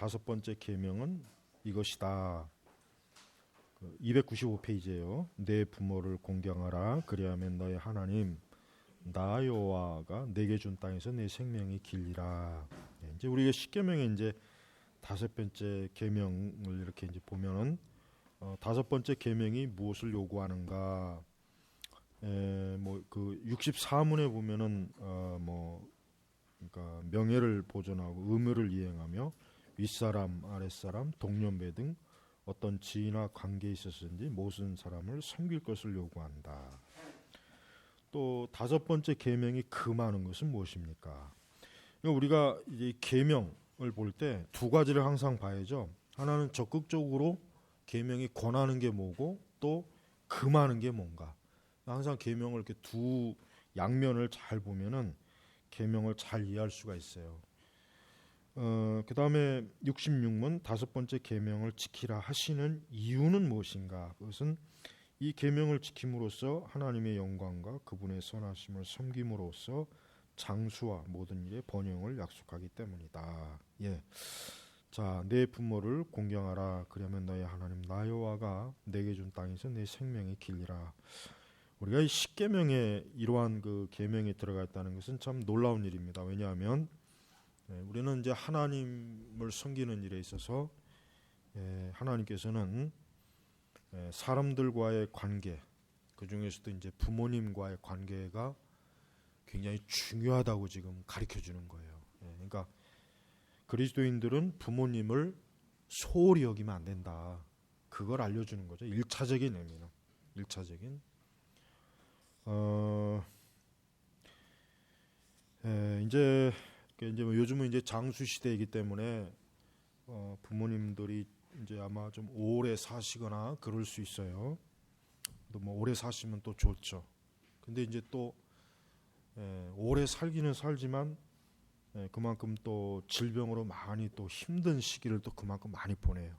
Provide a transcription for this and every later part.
다섯 번째 계명은 이것이다. 295페이지예요. 내 부모를 공경하라. 그리하면 너의 하나님 나 여호와가 내게 준 땅에서 내 생명이 길리라. 이제 우리가 십계명에 이제 다섯 번째 계명을 이렇게 이제 보면은 다섯 번째 계명이 무엇을 요구하는가? 뭐그 64문에 보면은 그러니까 명예를 보존하고 의무를 이행하며 윗사람, 아랫사람, 동년배 등 어떤 지위나 관계에 있어서든지 모든 사람을 섬길 것을 요구한다. 또 다섯 번째 계명이 금하는 것은 무엇입니까? 우리가 이제 계명을 볼 때 두 가지를 항상 봐야죠. 하나는 적극적으로 계명이 권하는 게 뭐고 또 금하는 게 뭔가. 항상 계명을 이렇게 두 양면을 잘 보면은 계명을 잘 이해할 수가 있어요. 그 다음에 66문 다섯 번째 계명을 지키라 하시는 이유는 무엇인가? 그것은 이 계명을 지킴으로써 하나님의 영광과 그분의 선하심을 섬김으로써 장수와 모든 일의 번영을 약속하기 때문이다. 예. 자, 내 부모를 공경하라. 그러면 너의 하나님 나 여호와가 내게 준 땅에서 내 생명이 길리라. 우리가 이 십계명에 이러한 그 계명이 들어가 있다는 것은 참 놀라운 일입니다. 왜냐하면 우리는 이제 하나님을 섬기는 일에 있어서 하나님께서는 사람들과의 관계, 그 중에서도 이제 부모님과의 관계가 굉장히 중요하다고 지금 가르쳐 주는 거예요. 그러니까 그리스도인들은 부모님을 소홀히 여기면 안 된다. 그걸 알려주는 거죠. 1차적인 의미는. 1차적인. 이제 뭐 요즘은 이제 장수 시대이기 때문에 부모님들이 이제 아마 좀 오래 사시거나 그럴 수 있어요. 또 뭐 오래 사시면 또 좋죠. 근데 이제 또 오래 살기는 살지만 그만큼 또 질병으로 많이 또 힘든 시기를 또 그만큼 많이 보내요.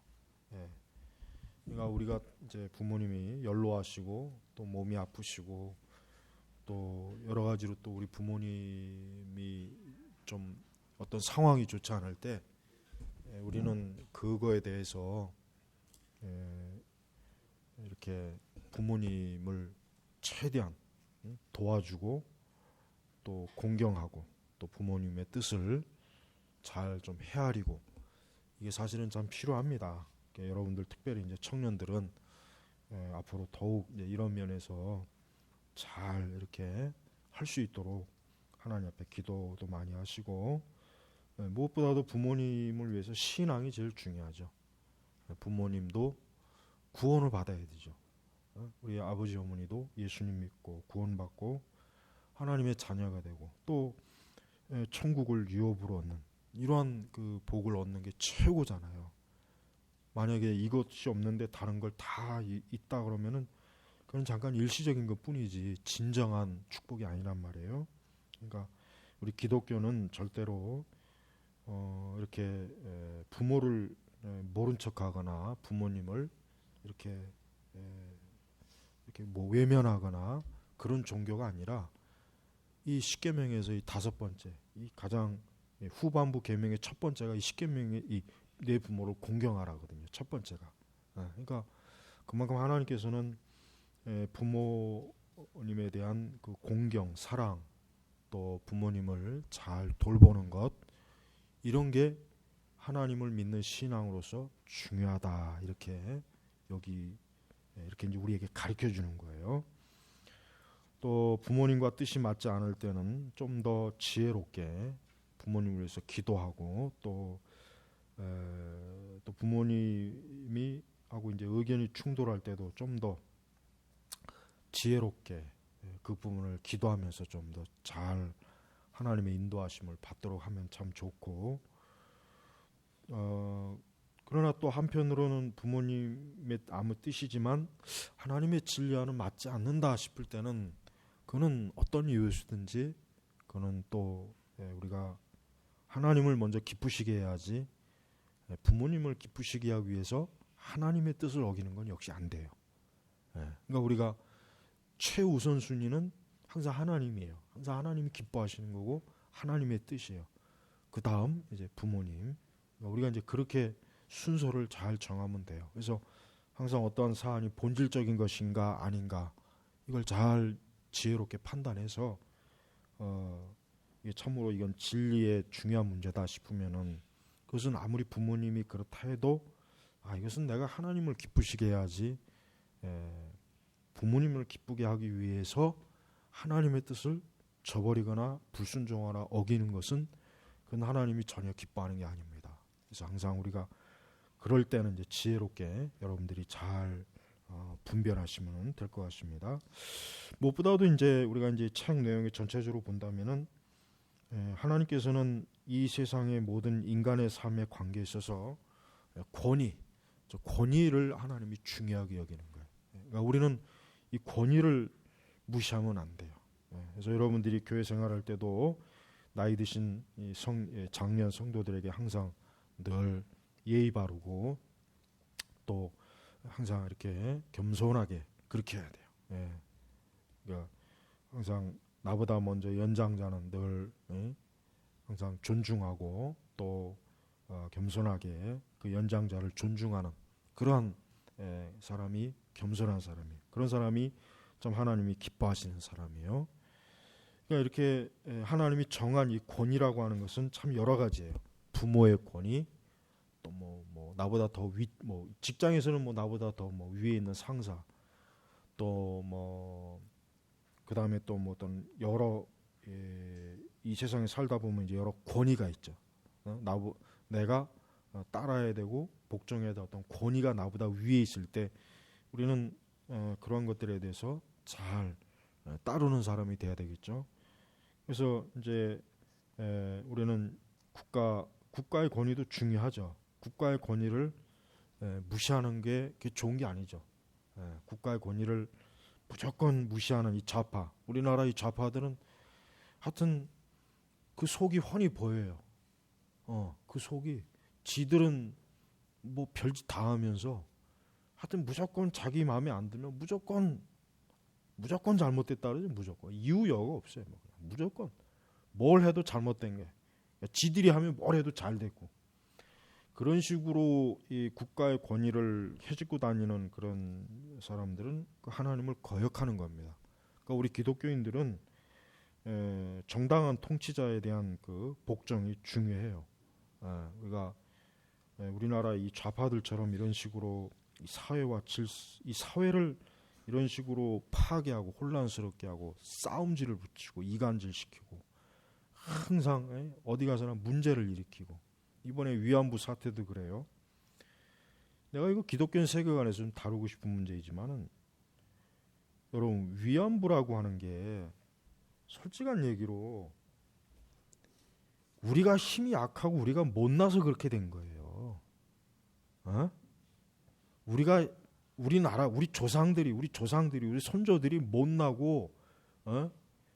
그러니까 우리가 이제 부모님이 연로하시고 또 몸이 아프시고 또 여러 가지로 또 우리 부모님이 좀 어떤 상황이 좋지 않을 때 우리는 그거에 대해서 이렇게 부모님을 최대한 도와주고 또 공경하고 또 부모님의 뜻을 잘 좀 헤아리고 이게 사실은 참 필요합니다. 그러니까 여러분들 특별히 이제 청년들은 앞으로 더욱 이제 이런 면에서 잘 이렇게 할 수 있도록 하나님 앞에 기도도 많이 하시고 무엇보다도 부모님을 위해서 신앙이 제일 중요하죠. 부모님도 구원을 받아야 되죠. 우리 아버지 어머니도 예수님 믿고 구원받고 하나님의 자녀가 되고 또 천국을 유업으로 얻는 이러한 그 복을 얻는 게 최고잖아요. 만약에 이것이 없는데 다른 걸 다 있다 그러면은 그건 잠깐 일시적인 것 뿐이지 진정한 축복이 아니란 말이에요. 그러니까 우리 기독교는 절대로 이렇게 부모를 모른 척하거나 부모님을 이렇게 뭐 외면하거나 그런 종교가 아니라 이 십계명에서 이 다섯 번째, 이 가장 후반부 계명의 첫 번째가 이 십계명의 이 내 부모를 공경하라거든요. 첫 번째가. 그러니까 그만큼 하나님께서는 부모님에 대한 그 공경, 사랑, 또 부모님을 잘 돌보는 것 이런 게 하나님을 믿는 신앙으로서 중요하다 이렇게 여기 이렇게 이제 우리에게 가르쳐 주는 거예요. 또 부모님과 뜻이 맞지 않을 때는 좀 더 지혜롭게 부모님을 위해서 기도하고 또 부모님이 하고 이제 의견이 충돌할 때도 좀 더 지혜롭게 그 부분을 기도하면서 좀 더 잘 하나님의 인도하심을 받도록 하면 참 좋고 그러나 또 한편으로는 부모님의 아무 뜻이지만 하나님의 진리와는 맞지 않는다 싶을 때는 그는 어떤 이유였든지 그는 또 우리가 하나님을 먼저 기쁘시게 해야지 부모님을 기쁘시게 하기 위해서 하나님의 뜻을 어기는 건 역시 안 돼요. 그러니까 우리가 최우선순위는 항상 하나님이에요. 항상 하나님이 기뻐하시는 거고 하나님의 뜻이에요. 그 다음 이제 부모님 우리가 이제 그렇게 순서를 잘 정하면 돼요. 그래서 항상 어떠한 사안이 본질적인 것인가 아닌가 이걸 잘 지혜롭게 판단해서 이게 참으로 이건 진리의 중요한 문제다 싶으면은 그것은 아무리 부모님이 그렇다 해도 이것은 내가 하나님을 기쁘시게 해야지, 부모님을 기쁘게 하기 위해서 하나님의 뜻을 저버리거나 불순종하거나 어기는 것은 그건 하나님이 전혀 기뻐하는 게 아닙니다. 그래서 항상 우리가 그럴 때는 이제 지혜롭게 여러분들이 잘 분별하시면 될 것 같습니다. 무엇보다도 이제 우리가 이제 책 내용을 전체적으로 본다면은 하나님께서는 이 세상의 모든 인간의 삶의 관계에 있어서 권위를 하나님이 중요하게 여기는 거예요. 그러니까 우리는 이 권위를 무시하면 안 돼요. 그래서 여러분들이 교회 생활할 때도 나이 드신 이 장년 성도들에게 항상 늘 예의 바르고 또 항상 이렇게 겸손하게 그렇게 해야 돼요. 그러니까 항상 나보다 먼저 연장자는 늘 항상 존중하고 또 겸손하게 그 연장자를 존중하는 그러한 사람이 겸손한 사람이에요. 그런 사람이 참 하나님이 기뻐하시는 사람이에요. 그러니까 이렇게 하나님이 정한 이 권위라고 하는 것은 참 여러 가지예요. 부모의 권위, 또 뭐 나보다 더 직장에서는 나보다 더 위에 있는 상사, 또 그다음에 또 어떤 여러 이 세상에 살다 보면 이제 여러 권위가 있죠. 내가 따라야 되고 복종해야 될 어떤 권위가 나보다 위에 있을 때 우리는 그런 것들에 대해서 잘 따르는 사람이 돼야 되겠죠. 그래서 이제 우리는 국가의 권위도 중요하죠. 국가의 권위를 무시하는 게 그게 좋은 게 아니죠. 국가의 권위를 무조건 무시하는 이 좌파, 우리나라 이 좌파들은 하여튼 그 속이 훤히 보여요. 그 속이 지들은 뭐 별짓 다 하면서 하여튼 무조건 자기 마음에 안 들면 무조건 잘못됐다 그러지. 무조건 이유여가 없어요. 무조건 뭘 해도 잘못된 게 지들이 하면 뭘 해도 잘 됐고 그런 식으로 이 국가의 권위를 헤집고 다니는 그런 사람들은 그 하나님을 거역하는 겁니다. 그러니까 우리 기독교인들은 정당한 통치자에 대한 그 복종이 중요해요. 우리가 우리나라 이 좌파들처럼 이런 식으로 이 사회를 이런 식으로 파괴하고 혼란스럽게 하고 싸움질을 붙이고 이간질시키고 항상 어디 가서나 문제를 일으키고 이번에 위안부 사태도 그래요. 내가 이거 기독교 세계관에서 좀 다루고 싶은 문제이지만은 여러분 위안부라고 하는 게 솔직한 얘기로 우리가 힘이 약하고 우리가 못나서 그렇게 된 거예요. 우리 조상들이 우리 손조들이 못나고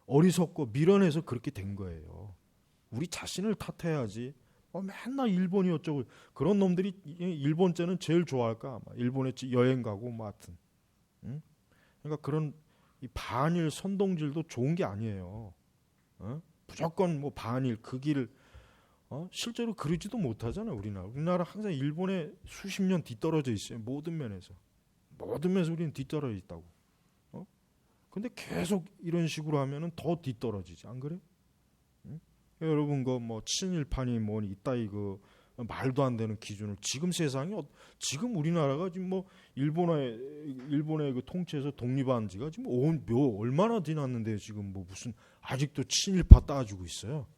어리석고 미련해서 그렇게 된 거예요. 우리 자신을 탓해야지. 맨날 일본이 어쩌고 그런 놈들이 일본째는 제일 좋아할까? 일본에 여행 가고 하여튼. 그러니까 그런 이 반일 선동질도 좋은 게 아니에요. 무조건 반일 그 길을 실제로 그러지도 못하잖아요. 우리나라 항상 일본에 수십 년 뒤떨어져 있어요. 모든 면에서 우리는 뒤떨어져 있다고. 근데 계속 이런 식으로 하면은 더 뒤떨어지지, 안 그래? 여러분 친일파니 이따위 그 말도 안 되는 기준을 지금 지금 우리나라가 지금 일본의 그 통치에서 독립한 지가 지금 얼마나 지났는데 지금 무슨 아직도 친일파 따지고 있어요.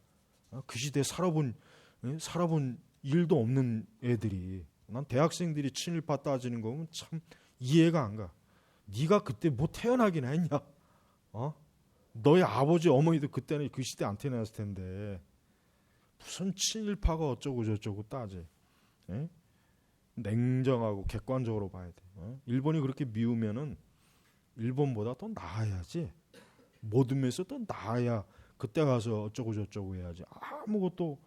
그 시대에 살아본 일도 없는 애들이 난 대학생들이 친일파 따지는 거 보면 참 이해가 안 가. 네가 그때 태어나긴 했냐? 너희 아버지 어머니도 그때는 그 시대 안 태어났을 텐데 무슨 친일파가 어쩌고 저쩌고 따지. 냉정하고 객관적으로 봐야 돼. 일본이 그렇게 미우면은 일본보다 더 나아야지. 모든 면에서 더 나아야 그때 가서 어쩌고 저쩌고 해야지. 아무것도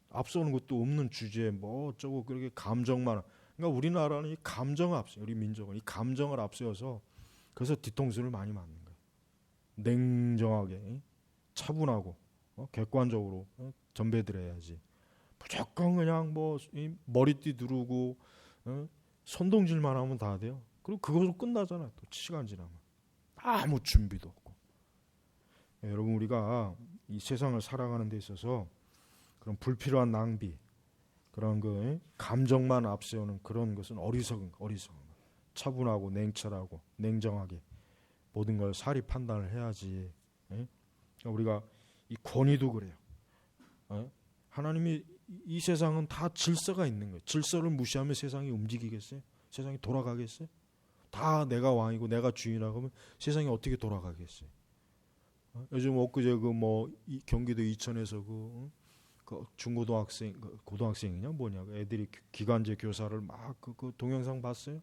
앞서는 것도 없는 주제에 어쩌고 그렇게 감정만. 그러니까 우리나라는 이 감정 앞서, 우리 민족은 이 감정을 앞세워서 그래서 뒤통수를 많이 맞는 거예요. 냉정하게 차분하고 객관적으로 전배들어야지. 무조건 그냥 뭐 머리띠 두르고 손동질만 하면 다 돼요. 그리고 그것으로 끝나잖아요. 또 시간 지나면 아무 준비도 없고. 여러분, 우리가 이 세상을 살아가는 데 있어서 그런 불필요한 낭비, 그런 그 감정만 앞세우는 그런 것은 어리석은 차분하고 냉철하고 냉정하게 모든 걸 사리 판단을 해야지. 우리가 이 권위도 그래요. 하나님이 이 세상은 다 질서가 있는 거예요. 질서를 무시하면 세상이 움직이겠어요? 세상이 돌아가겠어요? 다 내가 왕이고 내가 주인이라고 하면 세상이 어떻게 돌아가겠어요? 요즘 엊그제 경기도 이천에서 그 중고등학생, 고등학생이냐 뭐냐 애들이 기간제 교사를 막 그 동영상 봤어요?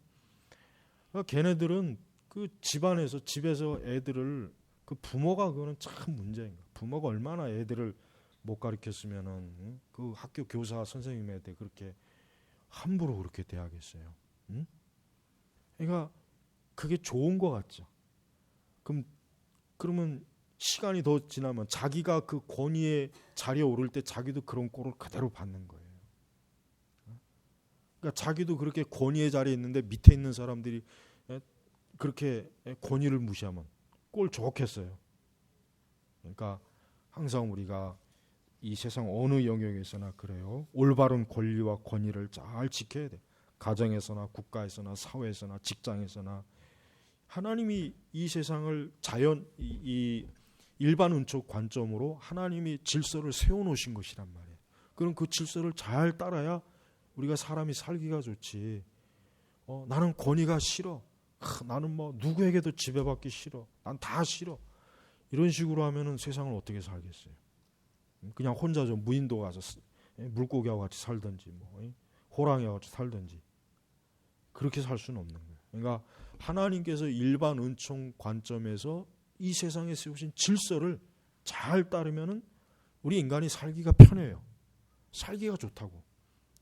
그러니까 걔네들은 그 집에서 애들을 그 부모가 그거는 참 문제인 거야. 부모가 얼마나 애들을 못 가르쳤으면은 그 학교 교사 선생님한테 그렇게 함부로 그렇게 대하겠어요. 그러니까 그게 좋은 것 같죠. 그러면 시간이 더 지나면 자기가 그 권위의 자리에 오를 때 자기도 그런 꼴을 그대로 받는 거예요. 그러니까 자기도 그렇게 권위의 자리에 있는데 밑에 있는 사람들이 그렇게 권위를 무시하면 꼴 좋겠어요. 그러니까 항상 우리가 이 세상 어느 영역에서나 그래요. 올바른 권리와 권위를 잘 지켜야 돼. 가정에서나 국가에서나 사회에서나 직장에서나. 하나님이 이 세상을 이 일반 운쪽 관점으로 하나님이 질서를 세워놓으신 것이란 말이에요. 그럼 그 질서를 잘 따라야 우리가 사람이 살기가 좋지. 나는 권위가 싫어. 나는 뭐 누구에게도 지배받기 싫어. 난 다 싫어. 이런 식으로 하면은 세상을 어떻게 살겠어요? 그냥 혼자 좀 무인도 가서 물고기하고 같이 살든지 호랑이하고 같이 살든지 그렇게 살 수는 없는 거예요. 그러니까 하나님께서 일반 은총 관점에서 이 세상에 세우신 질서를 잘 따르면은 우리 인간이 살기가 편해요. 살기가 좋다고.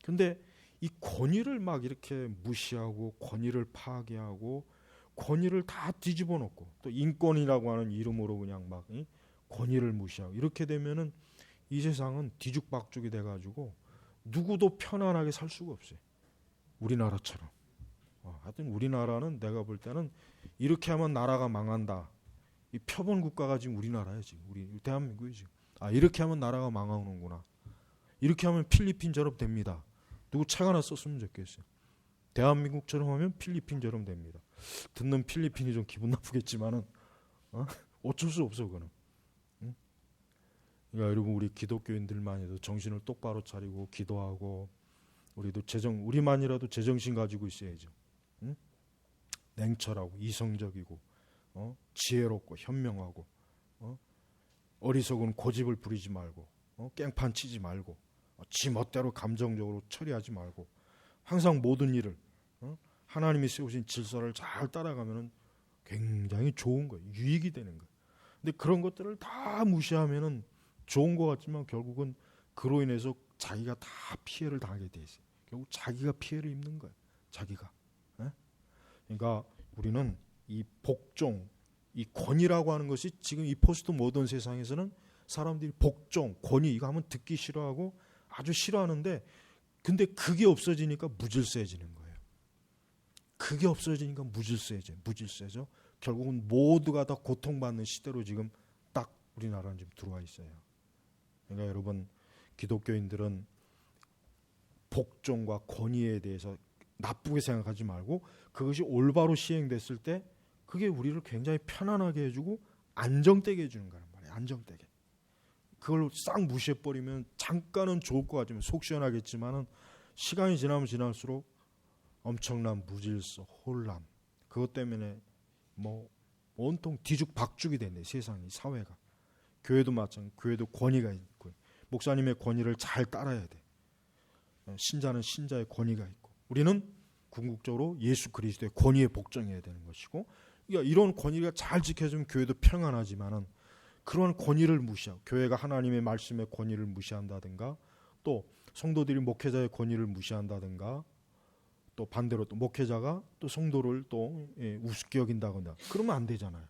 근데 이 권위를 막 이렇게 무시하고 권위를 파괴하고 권위를 다 뒤집어 놓고 또 인권이라고 하는 이름으로 그냥 막 권위를 무시하고 이렇게 되면은 이 세상은 뒤죽박죽이 돼가지고 누구도 편안하게 살 수가 없어요. 우리나라처럼. 하여튼 우리나라는 내가 볼 때는 이렇게 하면 나라가 망한다. 이 표본 국가가 지금 우리나라예요. 지금 우리 대한민국이 지금. 이렇게 하면 나라가 망하는구나. 이렇게 하면 필리핀처럼 됩니다. 누구 책 하나 썼으면 좋겠어요. 대한민국처럼 하면 필리핀처럼 됩니다. 듣는 필리핀이 좀 기분 나쁘겠지만은 어쩔 수 없어 그거는. 그러니까 여러분, 우리 기독교인들만 해도 정신을 똑바로 차리고 기도하고 우리도 우리만이라도 제정신 가지고 있어야죠. 냉철하고 이성적이고 지혜롭고 현명하고 어리석은 고집을 부리지 말고 깽판 치지 말고 지 멋대로 감정적으로 처리하지 말고 항상 모든 일을 하나님이 세우신 질서를 잘 따라가면은 굉장히 좋은 거예요. 유익이 되는 거예요. 근데 그런 것들을 다 무시하면은 좋은 것 같지만 결국은 그로 인해서 자기가 다 피해를 당하게 돼 있어요. 결국 자기가 피해를 입는 거예요. 자기가. 그러니까 우리는 이 복종, 이 권위라고 하는 것이 지금 이 포스트 모던 세상에서는 사람들이 복종, 권위 이거 하면 듣기 싫어하고 아주 싫어하는데 근데 그게 없어지니까 무질서해지는 거예요. 그게 없어지니까 무질서해져. 결국은 모두가 다 고통받는 시대로 지금 딱 우리나라는 지금 들어와 있어요. 그러니까 여러분, 기독교인들은 복종과 권위에 대해서 나쁘게 생각하지 말고 그것이 올바로 시행됐을 때 그게 우리를 굉장히 편안하게 해주고 안정되게 해주는 거란 말이에요. 안정되게. 그걸 싹 무시해버리면 잠깐은 좋을 것 같지만 속 시원하겠지만은 시간이 지나면 지날수록 엄청난 무질서, 혼란 그것 때문에 뭐 온통 뒤죽박죽이 됐네. 세상이, 사회가. 교회도 마찬가지. 교회도 권위가 있고 목사님의 권위를 잘 따라야 돼. 신자는 신자의 권위가 있고 우리는 궁극적으로 예수 그리스도의 권위에 복종해야 되는 것이고 그러니까 이런 권위가 잘 지켜지면 교회도 평안하지만은 그런 권위를 무시하고 교회가 하나님의 말씀의 권위를 무시한다든가 또 성도들이 목회자의 권위를 무시한다든가 또 반대로 또 목회자가 또 성도를 또 우습게 여긴다거나 그러면 안 되잖아요.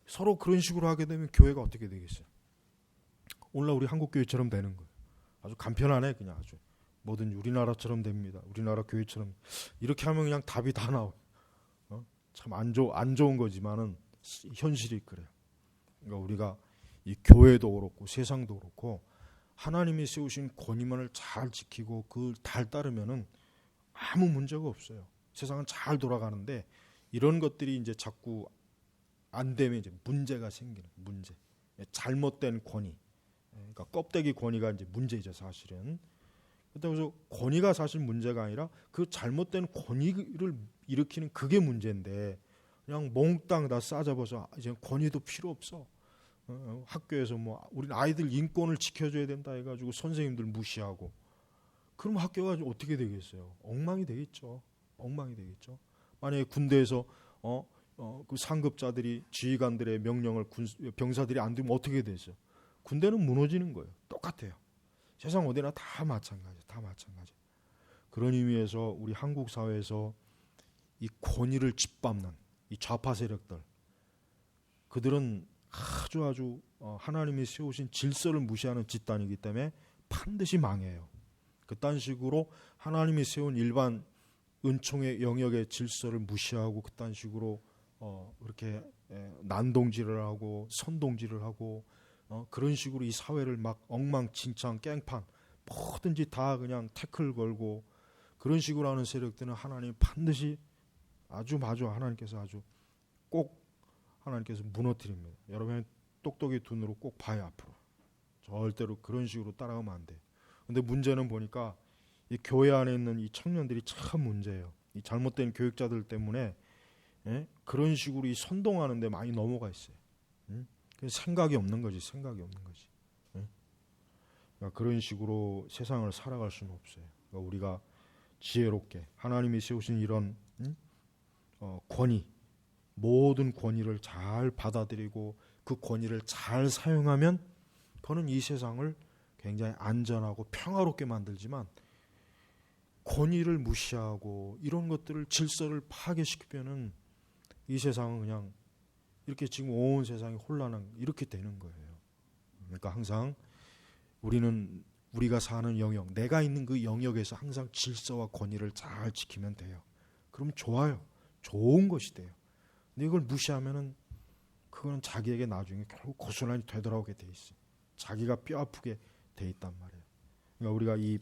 서로 그런 식으로 하게 되면 교회가 어떻게 되겠어요? 오늘날 우리 한국교회처럼 되는 거예요. 아주 간편하네. 그냥 아주 뭐든 우리나라처럼 됩니다. 우리나라 교회처럼 이렇게 하면 그냥 답이 다 나와요. 참 안 좋은 거지만은 현실이 그래요. 그러니까 우리가 이 교회도 그렇고 세상도 그렇고 하나님이 세우신 권위만을 잘 지키고 그걸 잘 따르면은 아무 문제가 없어요. 세상은 잘 돌아가는데 이런 것들이 이제 자꾸 안 되면 이제 문제가 생기는 문제. 잘못된 권위. 그러니까 껍데기 권위가 이제 문제죠, 사실은. 그래서 권위가 사실 문제가 아니라 그 잘못된 권위를 일으키는 그게 문제인데 그냥 몽땅 다 싸잡아서 이제 권위도 필요 없어. 학교에서 뭐 우리 아이들 인권을 지켜줘야 된다 해가지고 선생님들 무시하고 그럼 학교가 어떻게 되겠어요? 엉망이 되겠죠. 엉망이 되겠죠. 만약에 군대에서 그 상급자들이 지휘관들의 명령을 병사들이 안 들으면 어떻게 되죠? 군대는 무너지는 거예요. 똑같아요. 세상 어디나 다 마찬가지, 다 마찬가지. 그런 의미에서 우리 한국 사회에서 이 권위를 짓밟는 이 좌파 세력들, 그들은 아주 하나님이 세우신 질서를 무시하는 집단이기 때문에 반드시 망해요. 그딴 식으로 하나님이 세운 일반 은총의 영역의 질서를 무시하고 그딴 식으로 이렇게 난동질을 하고 선동질을 하고 그런 식으로 이 사회를 막 엉망진창 깽판 뭐든지 다 그냥 태클 걸고 그런 식으로 하는 세력들은 하나님 반드시 아주 하나님께서 아주 꼭 하나님께서 무너뜨립니다. 여러분 똑똑이 눈으로 꼭 봐요. 앞으로 절대로 그런 식으로 따라가면 안 돼요. 근데 문제는 보니까 이 교회 안에 있는 이 청년들이 참 문제예요. 이 잘못된 교육자들 때문에 그런 식으로 이 선동하는 데 많이 넘어가 있어요. 생각이 없는 거지. 생각이 없는 거지. 그러니까 그런 식으로 세상을 살아갈 수는 없어요. 그러니까 우리가 지혜롭게 하나님이 세우신 이런 권위, 모든 권위를 잘 받아들이고 그 권위를 잘 사용하면 그는 이 세상을 굉장히 안전하고 평화롭게 만들지만 권위를 무시하고 이런 것들을 질서를 파괴시키면은 이 세상은 그냥 이렇게 지금 온 세상이 혼란한 이렇게 되는 거예요. 그러니까 항상 우리가 사는 영역, 내가 있는 그 영역에서 항상 질서와 권위를 잘 지키면 돼요. 그럼 좋아요. 좋은 것이 돼요. 근데 이걸 무시하면은 그거는 자기에게 나중에 결국 고스란히 되돌아오게 돼 있어요. 자기가 뼈아프게 돼 있단 말이에요. 그러니까 우리가 이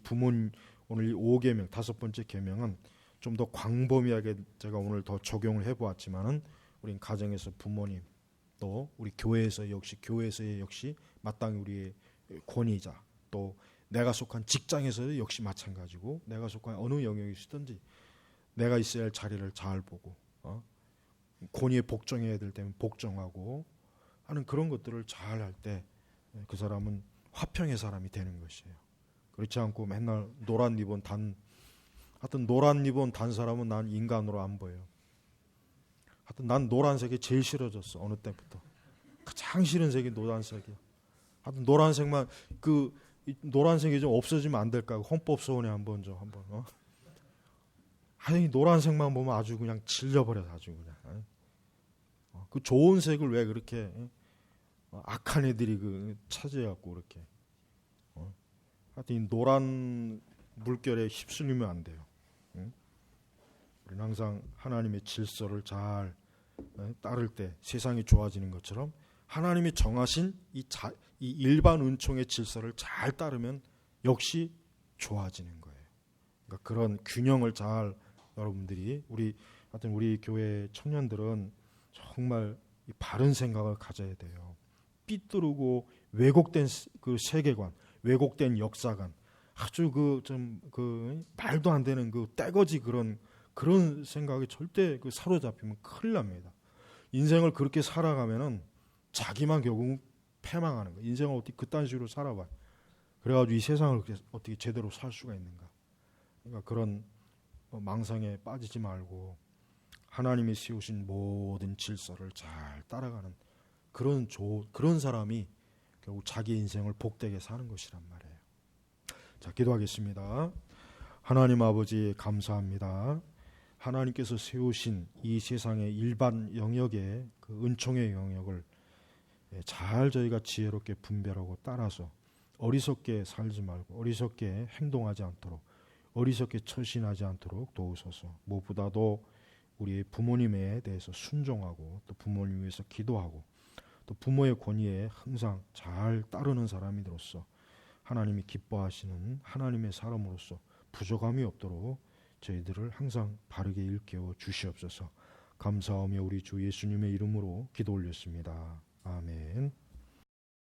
오늘 이 5계명, 5번째 계명은 좀 더 광범위하게 제가 오늘 더 적용을 해보았지만은 우린 가정에서 부모님 또 우리 교회에서의 역시 마땅히 우리의 권위자 또 내가 속한 직장에서도 역시 마찬가지고 내가 속한 어느 영역이시든지 내가 있어야 할 자리를 잘 보고 권위에 복종해야 될 때면 복종하고 하는 그런 것들을 잘 할 때 그 사람은 화평의 사람이 되는 것이에요. 그렇지 않고 맨날 노란 리본 단 사람은 난 인간으로 안 보여요. 하여튼 난 노란색이 제일 싫어졌어. 어느 때부터. 가장 싫은 색이 노란색이야. 하여튼 노란색만 노란색이 좀 없어지면 안 될까? 헌법소원에 한번 하여튼 노란색만 보면 아주 그냥 질려버려 아주 그냥. 그 좋은 색을 왜 그렇게 악한 애들이 차지해갖고 그렇게. 하여튼 이 노란 물결에 휩쓸리면 안 돼요. 우리는 항상 하나님의 질서를 잘 따를 때 세상이 좋아지는 것처럼 하나님이 정하신 이 일반 은총의 질서를 잘 따르면 역시 좋아지는 거예요. 그러니까 그런 균형을 잘 여러분들이 하여튼 우리 교회 청년들은 정말 바른 생각을 가져야 돼요. 삐뚤고 왜곡된 그 세계관, 왜곡된 역사관, 아주 말도 안 되는 떼거지 그런 생각이 절대 사로잡히면 큰일 납니다. 인생을 그렇게 살아가면은 자기만 결국 패망하는 거예요. 인생을 어떻게 그딴 식으로 살아봐요. 그래가지고 이 세상을 어떻게 제대로 살 수가 있는가. 그러니까 그런 망상에 빠지지 말고 하나님이 세우신 모든 질서를 잘 따라가는 그런 사람이 결국 자기 인생을 복되게 사는 것이란 말이에요. 자, 기도하겠습니다. 하나님 아버지 감사합니다. 하나님께서 세우신 이 세상의 일반 영역의 그 은총의 영역을 잘 저희가 지혜롭게 분별하고 따라서 어리석게 살지 말고 어리석게 행동하지 않도록 어리석게 처신하지 않도록 도우소서. 무엇보다도 우리 부모님에 대해서 순종하고 또 부모님 위해서 기도하고 또 부모의 권위에 항상 잘 따르는 사람이로서 하나님이 기뻐하시는 하나님의 사람으로서 부족함이 없도록 저희들을 항상 바르게 일깨워 주시옵소서. 감사하며 우리 주 예수님의 이름으로 기도 올렸습니다. 아멘.